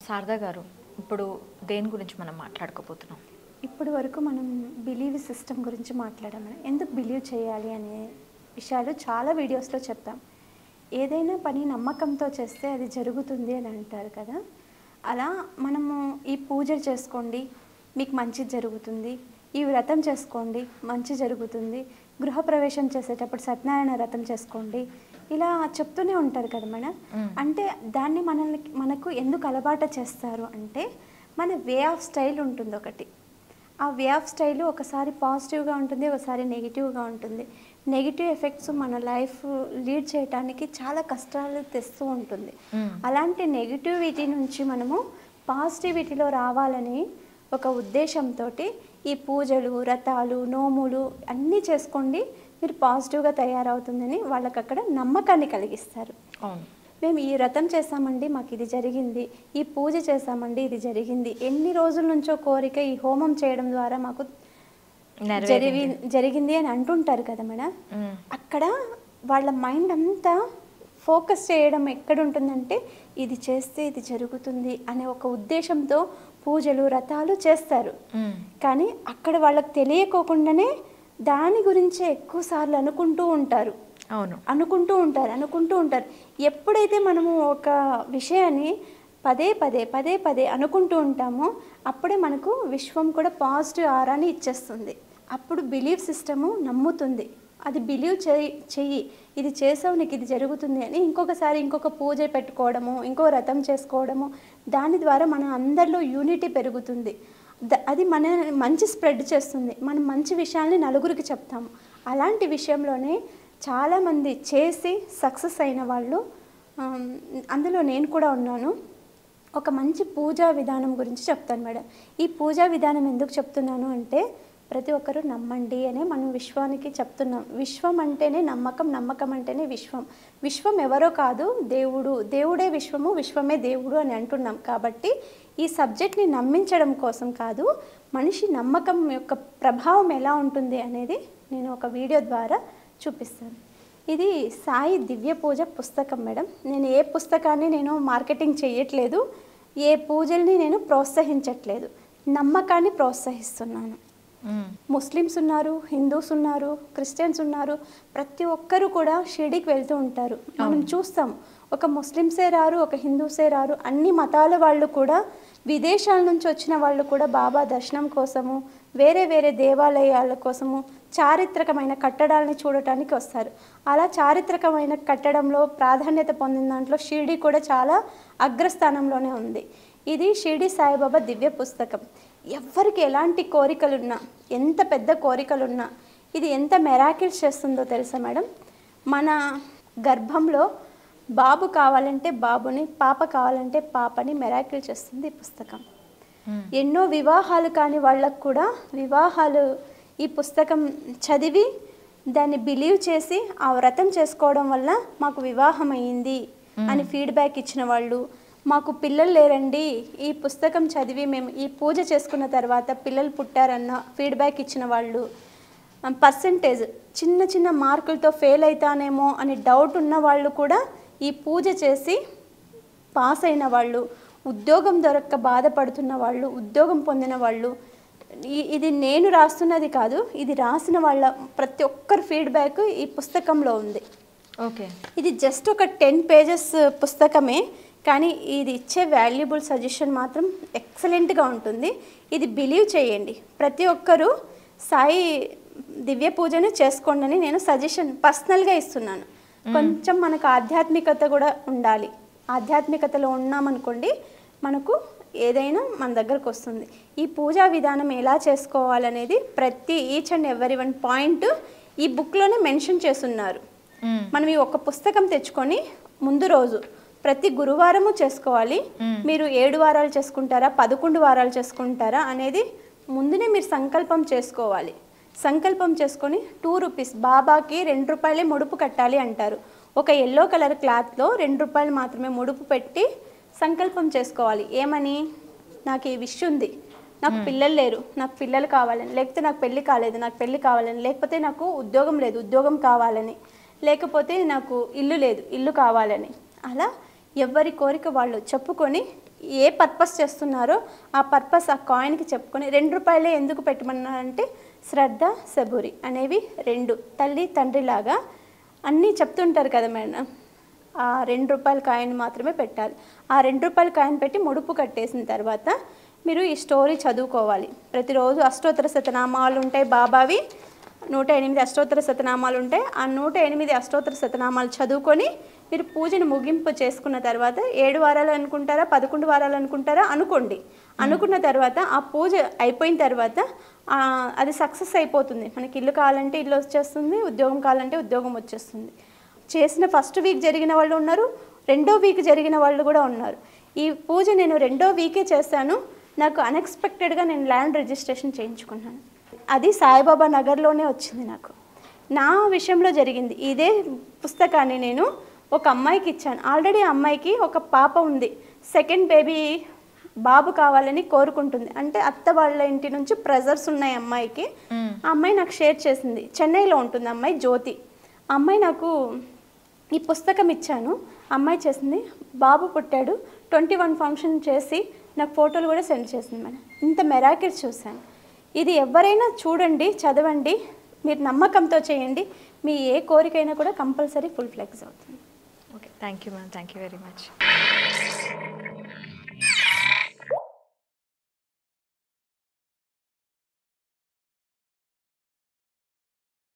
శారదా గారు, ఇప్పుడు దేని గురించి మనం మాట్లాడుకోబోతున్నాం? ఇప్పటి వరకు మనం బిలీవ్ సిస్టమ్ గురించి మాట్లాడాము. ఎందుకు బిలీవ్ చేయాలి అనే విషయాలు చాలా వీడియోస్లో చెప్పాం. ఏదైనా పని నమ్మకంతో చేస్తే అది జరుగుతుంది అని అంటారు కదా. అలా మనము ఈ పూజలు చేసుకోండి మీకు మంచి జరుగుతుంది, ఈ వ్రతం చేసుకోండి మంచి జరుగుతుంది, గృహప్రవేశం చేసేటప్పుడు సత్యనారాయణ వ్రతం చేసుకోండి, ఇలా చెప్తూనే ఉంటారు కదా మేడం. అంటే దాన్ని మనకు ఎందుకు అలవాటు చేస్తారు అంటే మన వే ఆఫ్ స్టైల్ ఉంటుంది ఒకటి. ఆ వే ఆఫ్ స్టైల్ ఒకసారి పాజిటివ్గా ఉంటుంది, ఒకసారి నెగిటివ్గా ఉంటుంది. నెగిటివ్ ఎఫెక్ట్స్ మన లైఫ్ లీడ్ చేయడానికి చాలా కష్టాలు తెస్తూ ఉంటుంది. అలాంటి నెగిటివిటీ నుంచి మనము పాజిటివిటీలో రావాలని ఒక ఉద్దేశంతో ఈ పూజలు, వ్రతాలు, నోములు అన్నీ చేసుకోండి, మీరు పాజిటివ్గా తయారవుతుందని వాళ్ళకి అక్కడ నమ్మకాన్ని కలిగిస్తారు. మేము ఈ వ్రతం చేసామండి మాకు ఇది జరిగింది, ఈ పూజ చేసామండి ఇది జరిగింది, ఎన్ని రోజుల నుంచో కోరిక ఈ హోమం చేయడం ద్వారా మాకు జరిగింది అని అంటుంటారు కదా మేడం. అక్కడ వాళ్ళ మైండ్ అంతా ఫోకస్ చేయడం ఎక్కడుంటుందంటే ఇది చేస్తే ఇది జరుగుతుంది అనే ఒక ఉద్దేశంతో పూజలు, వ్రతాలు చేస్తారు. కానీ అక్కడ వాళ్ళకి తెలియకోకుండానే దాని గురించే ఎక్కువ సార్లు అనుకుంటూ ఉంటారు. అనుకుంటూ ఉంటారు. ఎప్పుడైతే మనము ఒక విషయాన్ని పదే పదే అనుకుంటూ ఉంటామో అప్పుడే మనకు విశ్వం కూడా పాజిటివ్ ఆరాని ఇచ్చేస్తుంది. అప్పుడు బిలీవ్ సిస్టము నమ్ముతుంది, అది బిలీవ్ చెయ్యి, ఇది చేసావు నీకు ఇది జరుగుతుంది అని ఇంకొకసారి ఇంకొక పూజ పెట్టుకోవడము, ఇంకో వ్రతం చేసుకోవడము, దాని ద్వారా మన అందరిలో యూనిటీ పెరుగుతుంది. అది మన మంచి స్ప్రెడ్ చేస్తుంది. మనం మంచి విషయాల్ని నలుగురికి చెప్తాము. అలాంటి విషయంలోనే చాలామంది చేసి సక్సెస్ అయిన వాళ్ళు, అందులో నేను కూడా ఉన్నాను. ఒక మంచి పూజా విధానం గురించి చెప్తాను మేడం. ఈ పూజా విధానం ఎందుకు చెప్తున్నాను అంటే ప్రతి ఒక్కరూ నమ్మండి అనే మనం విశ్వానికి చెప్తున్నాం. విశ్వం అంటేనే నమ్మకం, నమ్మకం అంటేనే విశ్వం. విశ్వం ఎవరో కాదు, దేవుడు, దేవుడే విశ్వము, విశ్వమే దేవుడు అని అంటున్నాం. కాబట్టి ఈ సబ్జెక్ట్ని నమ్మించడం కోసం కాదు, మనిషి నమ్మకం యొక్క ప్రభావం ఎలా ఉంటుంది అనేది నేను ఒక వీడియో ద్వారా చూపిస్తాను. ఇది సాయి దివ్య పూజ పుస్తకం మేడం. నేను ఏ పుస్తకాన్ని నేను మార్కెటింగ్ చేయట్లేదు, ఏ పూజల్ని నేను ప్రోత్సహించట్లేదు, నమ్మకాన్ని ప్రోత్సహిస్తున్నాను. ముస్లిమ్స్ ఉన్నారు, హిందూస్ ఉన్నారు, క్రిస్టియన్స్ ఉన్నారు, ప్రతి ఒక్కరు కూడా షిరిడీకి వెళ్తూ ఉంటారు. మనం చూస్తాం, ఒక ముస్లిమ్సే రారు, ఒక హిందూసే రారు, అన్ని మతాల వాళ్ళు కూడా, విదేశాల నుంచి వచ్చిన వాళ్ళు కూడా బాబా దర్శనం కోసము, వేరే వేరే దేవాలయాల కోసము, చారిత్రకమైన కట్టడాలని చూడటానికి వస్తారు. అలా చారిత్రకమైన కట్టడంలో ప్రాధాన్యత పొందిన దాంట్లో షిరిడీ కూడా చాలా అగ్రస్థానంలోనే ఉంది. ఇది షిరిడీ సాయిబాబా దివ్య పుస్తకం. ఎవరికి ఎలాంటి కోరికలున్నా, ఎంత పెద్ద కోరికలున్నా ఇది ఎంత మెరాకిల్స్ చేస్తుందో తెలుసా మేడం. మన గర్భంలో బాబు కావాలంటే బాబుని, పాప కావాలంటే పాపని మెరాకిల్ చేస్తుంది ఈ పుస్తకం. ఎన్నో వివాహాలు కాని వాళ్ళకు కూడా వివాహాలు ఈ పుస్తకం చదివి దాన్ని బిలీవ్ చేసి ఆ వ్రతం చేసుకోవడం వల్ల మాకు వివాహం అయ్యింది అని ఫీడ్బ్యాక్ ఇచ్చిన వాళ్ళు, మాకు పిల్లలు లేరండి ఈ పుస్తకం చదివి మేము ఈ పూజ చేసుకున్న తర్వాత పిల్లలు పుట్టారన్న ఫీడ్బ్యాక్ ఇచ్చిన వాళ్ళు, పర్సంటేజ్ చిన్న చిన్న మార్కులతో ఫెయిల్ అవుతానేమో అని డౌట్ ఉన్న వాళ్ళు కూడా ఈ పూజ చేసి పాస్ అయిన వాళ్ళు, ఉద్యోగం దొరక్క బాధపడుతున్న వాళ్ళు, ఉద్యోగం పొందిన వాళ్ళు, ఇది నేను రాస్తున్నది కాదు, ఇది రాసిన వాళ్ళ ప్రతి ఒక్కరి ఫీడ్బ్యాక్ ఈ పుస్తకంలో ఉంది. ఇది జస్ట్ ఒక 10 పేజెస్ పుస్తకమే, కానీ ఇది ఇచ్చే వాల్యుబుల్ సజెషన్ మాత్రం ఎక్సలెంట్గా ఉంటుంది. ఇది బిలీవ్ చేయండి, ప్రతి ఒక్కరూ సాయి దివ్య పూజను చేసుకోండి అని నేను సజెషన్ పర్సనల్గా ఇస్తున్నాను. కొంచెం మనకు ఆధ్యాత్మికత కూడా ఉండాలి. ఆధ్యాత్మికతలో ఉన్నామనుకోండి మనకు ఏదైనా మన దగ్గరకు వస్తుంది. ఈ పూజా విధానం ఎలా చేసుకోవాలనేది ప్రతి each and every one point ఈ బుక్లోనే మెన్షన్ చేస్తున్నారు. మనం ఈ ఒక పుస్తకం తెచ్చుకొని ముందు రోజు ప్రతి గురువారము చేసుకోవాలి. మీరు 7 వారాలు చేసుకుంటారా, 11 వారాలు చేసుకుంటారా అనేది ముందునే మీరు సంకల్పం చేసుకోవాలి. సంకల్పం చేసుకొని 2 రూపీస్ బాబాకి 2 రూపాయలే ముడుపు కట్టాలి అంటారు. ఒక ఎల్లో కలర్ క్లాత్లో 2 రూపాయలు మాత్రమే ముడుపు పెట్టి సంకల్పం చేసుకోవాలి. ఏమని, నాకు ఈ విష్ ఉంది, నాకు పిల్లలు లేరు, నాకు పిల్లలు కావాలని, లేకపోతే నాకు పెళ్ళి కాలేదు, నాకు పెళ్ళి కావాలని, లేకపోతే నాకు ఉద్యోగం లేదు, ఉద్యోగం కావాలని, లేకపోతే నాకు ఇల్లు లేదు, ఇల్లు కావాలని, అలా ఎవరి కోరిక వాళ్ళు చెప్పుకొని ఏ పర్పస్ చేస్తున్నారో ఆ పర్పస్ ఆ కాయిన్కి చెప్పుకొని ₹2 ఎందుకు పెట్టమన్నారంటే శ్రద్ధ సబూరి అనేవి 2 తల్లి తండ్రిలాగా అన్నీ చెప్తుంటారు కదా మేడం. ఆ ₹2 కాయిన్ మాత్రమే పెట్టాలి. ఆ ₹2 కాయిన్ పెట్టి ముడుపు కట్టేసిన తర్వాత మీరు ఈ స్టోరీ చదువుకోవాలి. ప్రతిరోజు అష్టోత్తర శతనామాలు ఉంటాయి బాబావి, 108 అష్టోత్తర శతనామాలు ఉంటాయి. ఆ 108 అష్టోత్తర శతనామాలు చదువుకొని మీరు పూజను ముగింపు చేసుకున్న తర్వాత 7 వారాలు అనుకుంటారా 11 వారాలు అనుకుంటారా అనుకోండి. అనుకున్న తర్వాత ఆ పూజ అయిపోయిన తర్వాత అది సక్సెస్ అయిపోతుంది. మనకి ఇల్లు కావాలంటే ఇల్లు వచ్చేస్తుంది, ఉద్యోగం కావాలంటే ఉద్యోగం వచ్చేస్తుంది. చేసిన ఫస్ట్ వీక్ జరిగిన వాళ్ళు ఉన్నారు, 2వ వీక్ జరిగిన వాళ్ళు కూడా ఉన్నారు. ఈ పూజ నేను 2వ వీకే చేశాను. నాకు అన్ఎక్స్పెక్టెడ్గా నేను ల్యాండ్ రిజిస్ట్రేషన్ చేయించుకున్నాను. అది సాయిబాబా నగర్లోనే వచ్చింది. నాకు నా విషయంలో జరిగింది. ఇదే పుస్తకాన్ని నేను ఒక అమ్మాయికి ఇచ్చాను. ఆల్రెడీ ఆ అమ్మాయికి ఒక పాప ఉంది. సెకండ్ బేబీ బాబు కావాలని కోరుకుంటుంది. అంటే అత్త వాళ్ళ ఇంటి నుంచి ప్రెజర్స్ ఉన్నాయి అమ్మాయికి. ఆ అమ్మాయి నాకు షేర్ చేసింది. చెన్నైలో ఉంటుంది అమ్మాయి, జ్యోతి. ఆ అమ్మాయి నాకు ఈ పుస్తకం ఇచ్చాను. అమ్మాయి చేసింది, బాబు పుట్టాడు, 21 ఫంక్షన్ చేసి నాకు ఫోటోలు కూడా సెండ్ చేసింది మేడం. ఇంత మెరాకిల్స్ చూశాను. ఇది ఎవరైనా చూడండి, చదవండి, మీరు నమ్మకంతో చేయండి. మీ ఏ కోరికైనా కూడా కంపల్సరీ ఫుల్ ఫ్లెక్స్ అవుతుంది. Okay, thank you ma'am, thank you very much.